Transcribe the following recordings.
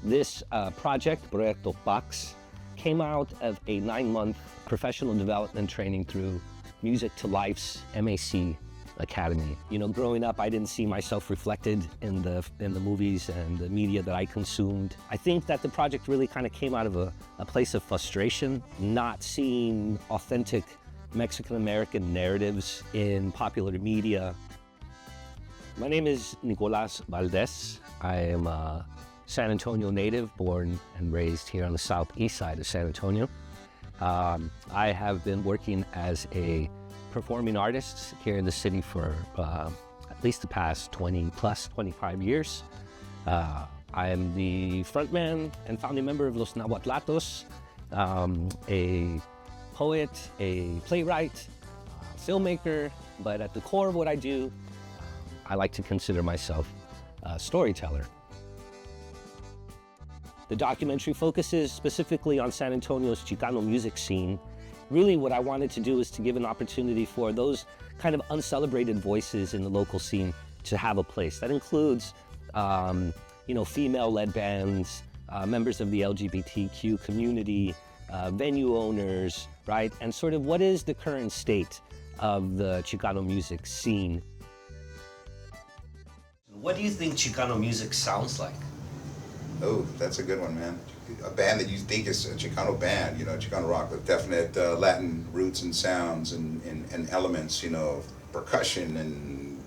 This project, Proyecto PAX, came out of a 9-month professional development training through Music to Life's MAC Academy. You know, growing up, I didn't see myself reflected in the movies and the media that I consumed. I think that the project really kind of came out of a place of frustration, not seeing authentic Mexican-American narratives in popular media. My name is Nicolás Valdez. I am a San Antonio native, born and raised here on the southeast side of San Antonio. I have been working as a performing artist here in the city for at least the past 25 years. I am the frontman and founding member of Los Nahuatlatos, a poet, a playwright, filmmaker, but at the core of what I do, I like to consider myself a storyteller. The documentary focuses specifically on San Antonio's Chicano music scene. Really what I wanted to do is to give an opportunity for those kind of uncelebrated voices in the local scene to have a place. That includes, female-led bands, members of the LGBTQ community, venue owners, right? And sort of what is the current state of the Chicano music scene. What do you think Chicano music sounds like? Oh, that's a good one, man. A band that you think is a Chicano band, Chicano rock with definite Latin roots and sounds and elements, percussion and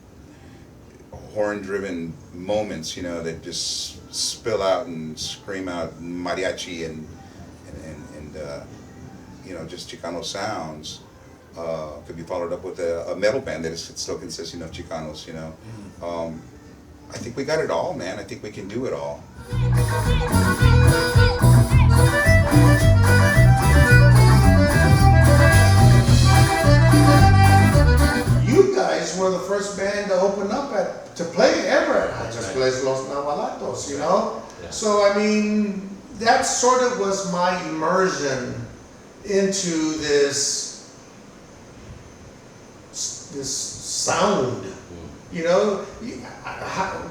horn-driven moments, that just spill out and scream out mariachi and just Chicano sounds. Could be followed up with a metal band that is still consisting of Chicanos, I think we got it all, man. I think we can do it all. You guys were the first band to open up to play ever at Hutchins Place Los Nahuatlatos, Yeah. So I mean, that sort of was my immersion into this sound.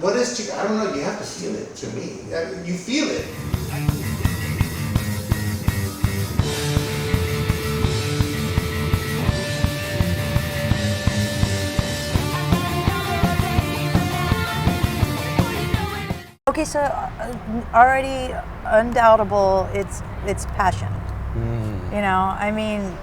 What is Chicano? I don't know, you have to feel it to me. You feel it. Okay, so already undoubtable, it's passion. I mean,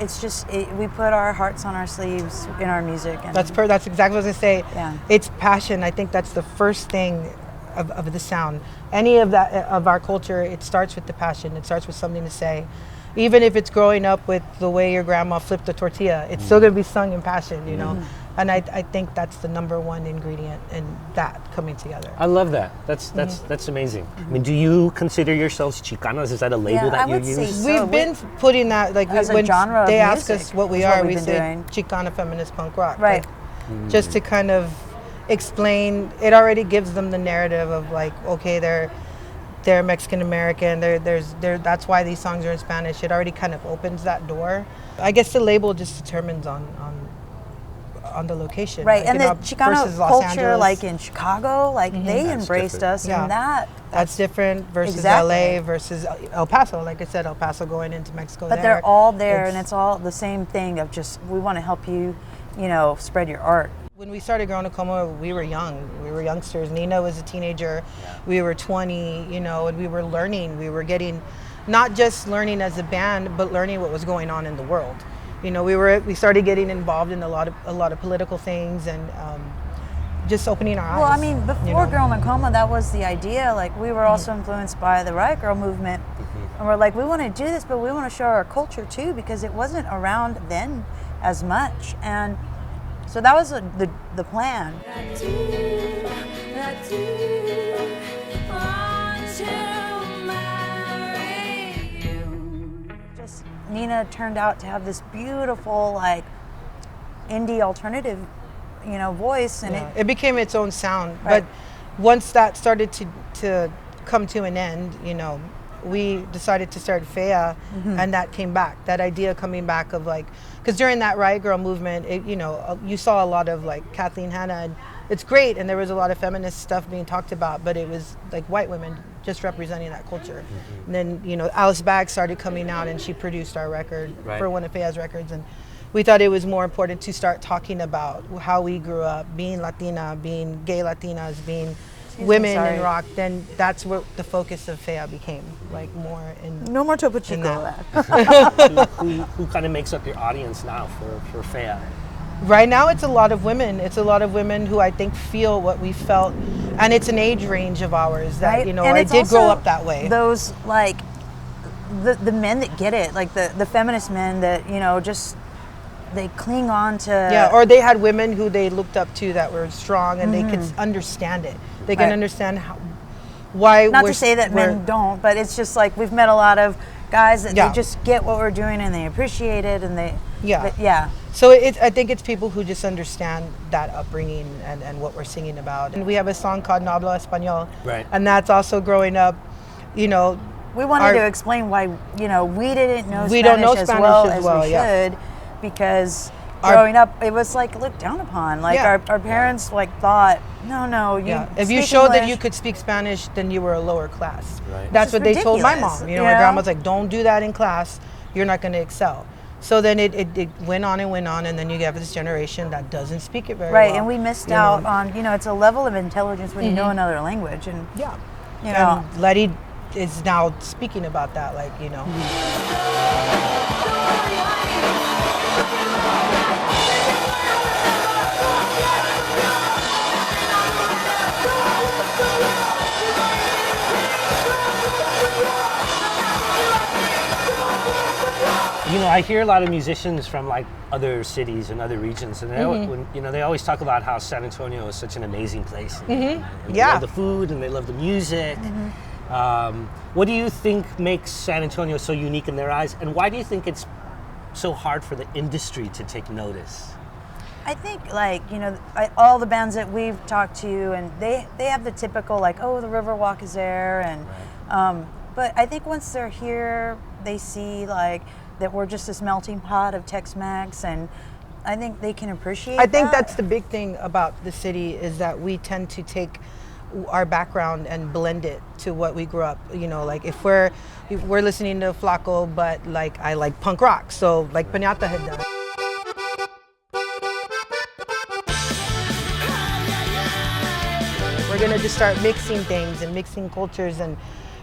it's just, we put our hearts on our sleeves in our music. And that's exactly what I was gonna say. Yeah. It's passion. I think that's the first thing of the sound. Any of that, of our culture, it starts with the passion. It starts with something to say. Even if it's growing up with the way your grandma flipped a tortilla, it's still gonna be sung in passion, And I think that's the number one ingredient in that coming together. I love that. That's amazing. I mean, do you consider yourselves Chicanos? Is that a label that you use? Say so. We've been putting that, like when genre they of ask us what we are, we say Chicana feminist punk rock. Right. Like, just to kind of explain, it already gives them the narrative of like, okay, they're Mexican American. That's why these songs are in Spanish. It already kind of opens that door. I guess the label just determines on the location. Right, and the Chicano culture, Angeles. like in Chicago, they embraced us, and that's different versus LA versus El Paso. Like I said, El Paso going into Mexico. But they're all there, and it's all the same thing of just, we want to help you, spread your art. When we started Growing Como, we were young. We were youngsters. Nina was a teenager. Yeah. We were 20, and we were learning. We were getting, not just learning as a band, but learning what was going on in the world. We started getting involved in a lot of political things and just opening our eyes. Well, I mean, before Growing Como, that was the idea. Like, we were also influenced by the Riot Girl movement. And we're like, we want to do this, but we want to show our culture too, because it wasn't around then as much. And so that was the plan. Nina turned out to have this beautiful, indie alternative, voice, and it became its own sound. Right. But once that started to come to an end, we decided to start FEA, and that came back. That idea coming back of because during that Riot Girl movement, you saw a lot of Kathleen Hanna, and it's great, and there was a lot of feminist stuff being talked about, but it was white women just representing that culture. And then, you know, Alice Bag started coming out and she produced our record for one of Fea's records. And we thought it was more important to start talking about how we grew up, being Latina, being gay Latinas, being women in rock. Then that's what the focus of Fea became, like more in. No more Topo Chico. Who kind of makes up your audience now for Fea? Right now, it's a lot of women. It's a lot of women who I think feel what we felt, and it's an age range of ours that you know. And I did grow up that way. Those like the men that get it, like the feminist men that you know just they cling on to. Or they had women who they looked up to that were strong and they could understand it. They can understand why. Not to say that men don't, but it's just like we've met a lot of guys that they just get what we're doing and they appreciate it and they. So I think it's people who just understand that upbringing and what we're singing about. And we have a song called No Hablo Español. Right. And that's also growing up, you know. We wanted to explain why, you know, we didn't know we Spanish, don't know as Spanish well as as we should because growing up it was like looked down upon. Like our parents like thought, no, you if you showed that you could speak Spanish, then you were a lower class. Right. That's what they told my mom. You know, my grandma's like, don't do that in class. You're not going to excel. So then it went on, and then you have this generation that doesn't speak it very well. Right, and we missed out on, you know, it's a level of intelligence when you know another language. And you know. And Letty is now speaking about that, like, you know. You know, I hear a lot of musicians from like other cities and other regions, and they always talk about how San Antonio is such an amazing place. And they love the food and they love the music. What do you think makes San Antonio so unique in their eyes, and why do you think it's so hard for the industry to take notice? I think, like, you know, all the bands that we've talked to, and they have the typical, like, oh, the Riverwalk is there, and but I think once they're here, they see, like, that we're just this melting pot of Tex-Mex, and I think they can appreciate that. I think that's the big thing about the city is that we tend to take our background and blend it to what we grew up. You know, like if we're listening to Flaco, but like I like punk rock, so like Piñata had done. We're gonna just start mixing things and mixing cultures, and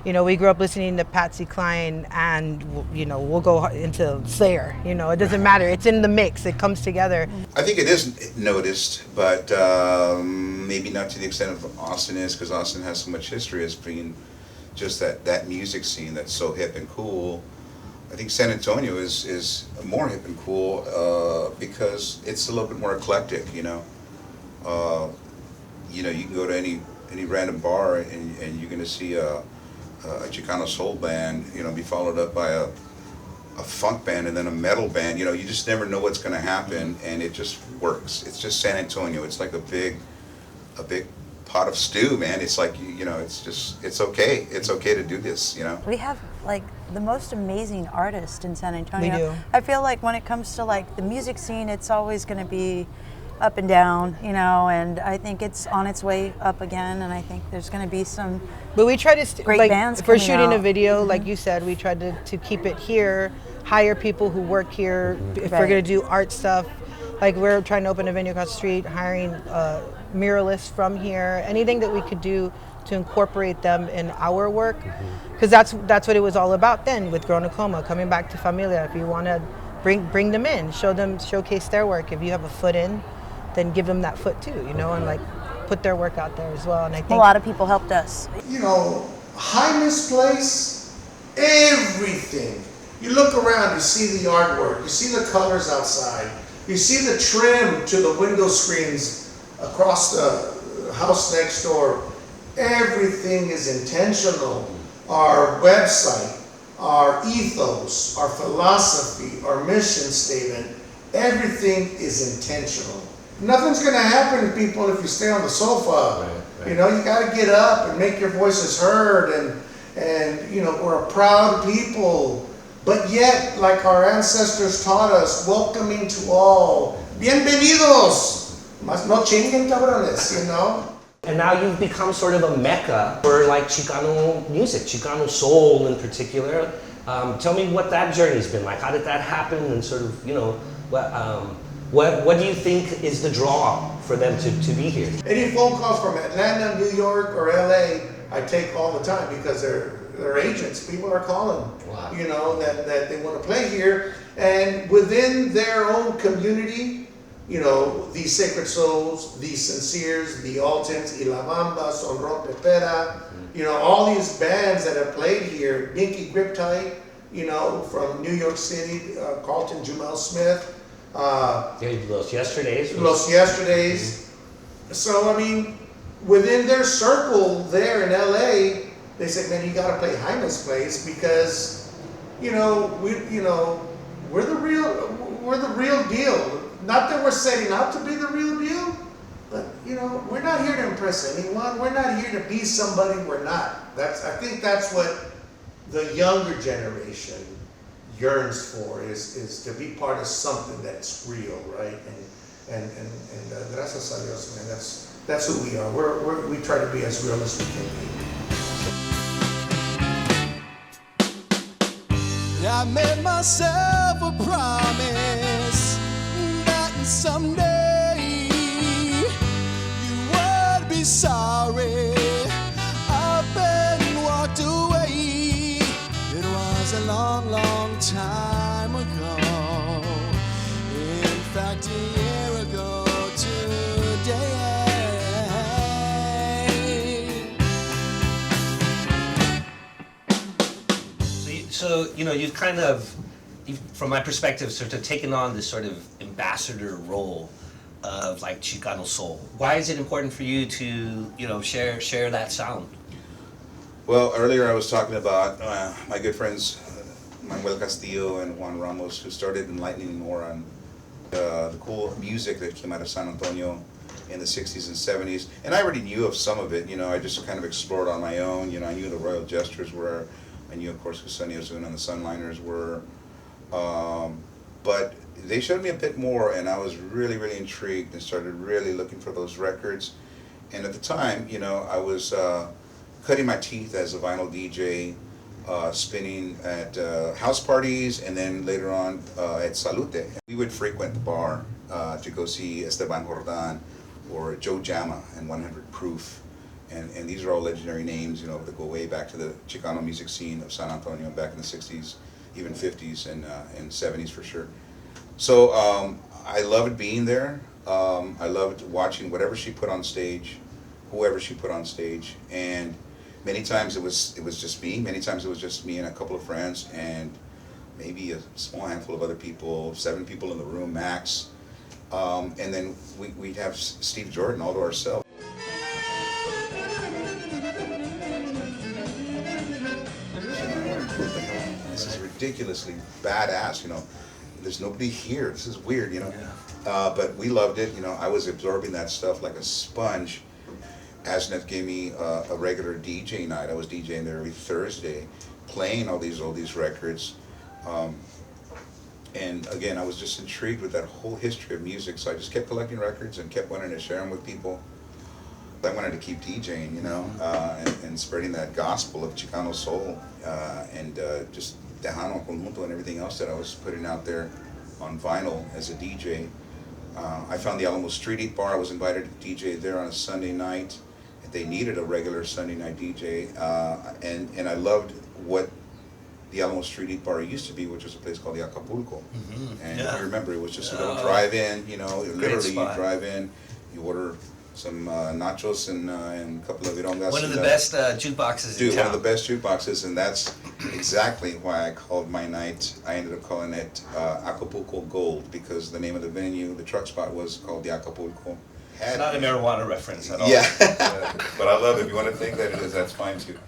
you know, we grew up listening to Patsy Cline, and you know, we'll go into Slayer. You know, it doesn't matter. It's in the mix. It comes together. I think it is noticed, but maybe not to the extent of Austin is, because Austin has so much history as being just that music scene that's so hip and cool. I think San Antonio is more hip and cool because it's a little bit more eclectic. You know, you can go to any random bar and you're gonna see a Chicano soul band, you know, be followed up by a funk band and then a metal band. You know, you just never know what's going to happen, and it just works. It's just San Antonio. It's like a big pot of stew, man. It's like, you know, it's okay. It's okay to do this, you know. We have like the most amazing artists in San Antonio. We do. I feel like when it comes to like the music scene, it's always going to be up and down, you know, and I think it's on its way up again, and I think there's going to be some but we try to great like, bands if we're coming shooting out. a video, like you said, we tried to keep it here, hire people who work here. If we're going to do art stuff, like we're trying to open a venue across the street, hiring muralists from here, anything that we could do to incorporate them in our work, because that's what it was all about then with Grown Coma, coming back to Familia. If you want to bring them in, showcase their work. If you have a foot in, then give them that foot too, you know, and like put their work out there as well. And I think a lot of people helped us. You know, Jaime's place, everything. You look around, you see the artwork, you see the colors outside, you see the trim to the window screens across the house next door. Everything is intentional. Our website, our ethos, our philosophy, our mission statement, everything is intentional. Nothing's going to happen to people if you stay on the sofa. Right. You know, you got to get up and make your voices heard, and you know, we're a proud people, but yet, like our ancestors taught us, welcoming to all. Bienvenidos. Mas no chinguen cabrones, you know. And now you've become sort of a mecca for like Chicano music, Chicano soul in particular. Tell me what that journey's been like. How did that happen? And sort of, you know, what do you think is the draw for them to be here? Any phone calls from Atlanta, New York, or LA, I take all the time because they're agents. People are calling, wow. you know, that they want to play here. And within their own community, you know, the Sacred Souls, the Sinceres, the Altons, Y La Bamba, Son Rompepera, you know, all these bands that have played here, Yankee Griptite, you know, from New York City, Carlton Jumel Smith. Los Yesterdays. Los Yesterdays. So, I mean, within their circle there in LA, they said, man, you got to play Jaime's place because, we're the real deal. Not that we're setting out to be the real deal, but, we're not here to impress anyone. We're not here to be somebody we're not. I think that's what the younger generation yearns for, is to be part of something that's real, right? And gracias a Dios, man, that's who we are. We try to be as real as we can be. I made myself a promise that someday you would be sorry. Up and walked away. It was a long, long time ago. In fact, a year ago today. So you've kind of, from my perspective, sort of taken on this sort of ambassador role of like Chicano soul. Why is it important for you to, share that sound? Well, earlier I was talking about my good friends Manuel Castillo and Juan Ramos, who started enlightening more on the cool music that came out of San Antonio in the 60s and 70s. And I already knew of some of it, I just kind of explored on my own. I knew the Royal Jesters were, I knew, of course, who Sonny Ozuna and the Sunliners were. But they showed me a bit more, and I was really, really intrigued and started really looking for those records. And at the time, I was cutting my teeth as a vinyl DJ, spinning at house parties, and then later on at Salute. We would frequent the bar to go see Esteban Jordan or Joe Jama and 100 Proof. And these are all legendary names, that go way back to the Chicano music scene of San Antonio back in the 60s, even 50s and 70s for sure. So I loved being there. I loved watching whatever she put on stage, whoever she put on stage. And many times it was just me. Many times it was just me and a couple of friends and maybe a small handful of other people, 7 people in the room max. And then we'd have Steve Jordan all to ourselves. This is ridiculously badass, there's nobody here, this is weird, but we loved it, I was absorbing that stuff like a sponge. Asneth gave me a regular DJ night. I was DJing there every Thursday, playing all these records, and again, I was just intrigued with that whole history of music, so I just kept collecting records and kept wanting to share them with people. I wanted to keep DJing, and spreading that gospel of Chicano soul, and just Tejano, Conjunto, and everything else that I was putting out there on vinyl as a DJ. I found the Alamo Street Eat Bar. I was invited to DJ there on a Sunday night. They needed a regular Sunday night DJ, and I loved what the Alamo Street Eat Bar used to be, which was a place called the Acapulco. Mm-hmm. And if you remember, it was just a little drive-in, literally you drive in, you order some nachos and a couple of virongas. One of the best jukeboxes in town. One of the best jukeboxes, and that's exactly why I called my night. I ended up calling it Acapulco Gold, because the name of the venue, the truck spot, was called the Acapulco. It's not a marijuana reference at all. Yeah, but I love it. If you want to think that it is, that's fine too.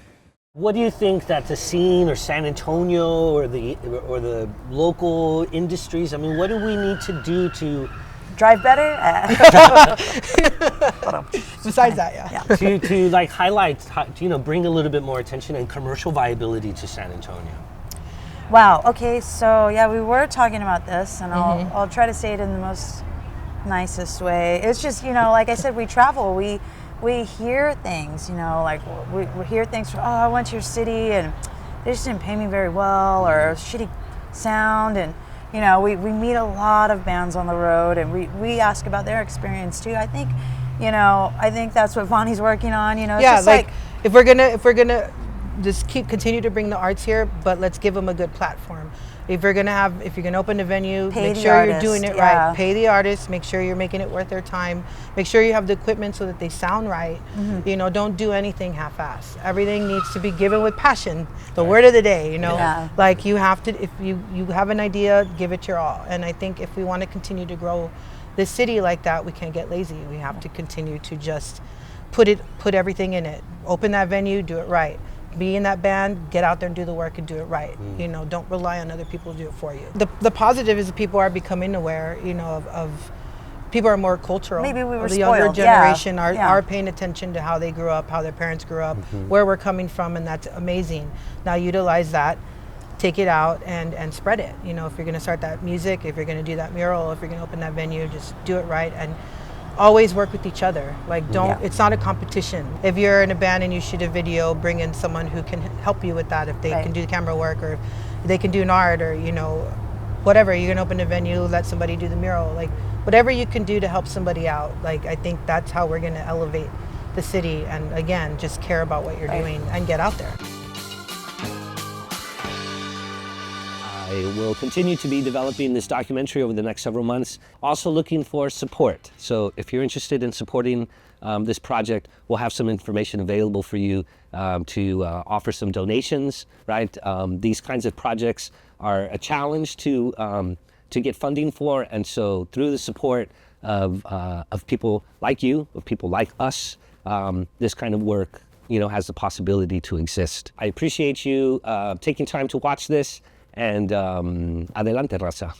What do you think that the scene, or San Antonio, or the local industries? I mean, what do we need to do to drive better? Besides that, yeah. to like highlight, bring a little bit more attention and commercial viability to San Antonio. Wow. Okay. So yeah, we were talking about this, and I'll try to say it in the most nicest way. It's just, like I said, we travel. We we hear things, you know, like we hear things from, oh, I went to your city and they just didn't pay me very well, or shitty sound. And, you know, we meet a lot of bands on the road, and we ask about their experience too. I think, you know, I think that's what Vonnie's working on, you know. It's Yeah, just like if we're gonna just continue to bring the arts here, but let's give them a good platform. If you're gonna open a venue, Pay make the sure artist, you're doing it yeah. right. Pay the artists, make sure you're making it worth their time. Make sure you have the equipment so that they sound right. You know, don't do anything half-assed. Everything needs to be given with passion. The word of the day, you know. Yeah. Like you have to, if you have an idea, give it your all. And I think if we want to continue to grow this city like that, we can't get lazy. We have to continue to just put everything in it. Open that venue, do it right. Be in that band, get out there and do the work and do it right. You know, don't rely on other people to do it for you. The positive is that people are becoming aware, you know, of people are more cultural. Maybe we were The younger spoiled, yeah. generation Yeah. are paying attention to how they grew up, how their parents grew up, where we're coming from, and that's amazing. Now utilize that, take it out and spread it. You know, if you're gonna start that music, if you're gonna do that mural, if you're gonna open that venue, just do it right and always work with each other. Like it's not a competition. If you're in a band and you shoot a video, bring in someone who can help you with that. If they can do the camera work, or they can do an art, or, you know, whatever. You're gonna open a venue, let somebody do the mural. Like whatever you can do to help somebody out. Like I think that's how we're gonna elevate the city. And again, just care about what you're doing and get out there. I will continue to be developing this documentary over the next several months. Also looking for support. So if you're interested in supporting this project, we'll have some information available for you to offer some donations, right? These kinds of projects are a challenge to get funding for, and so through the support of people like you, of people like us, this kind of work, you know, has the possibility to exist. I appreciate you taking time to watch this. And adelante, raza.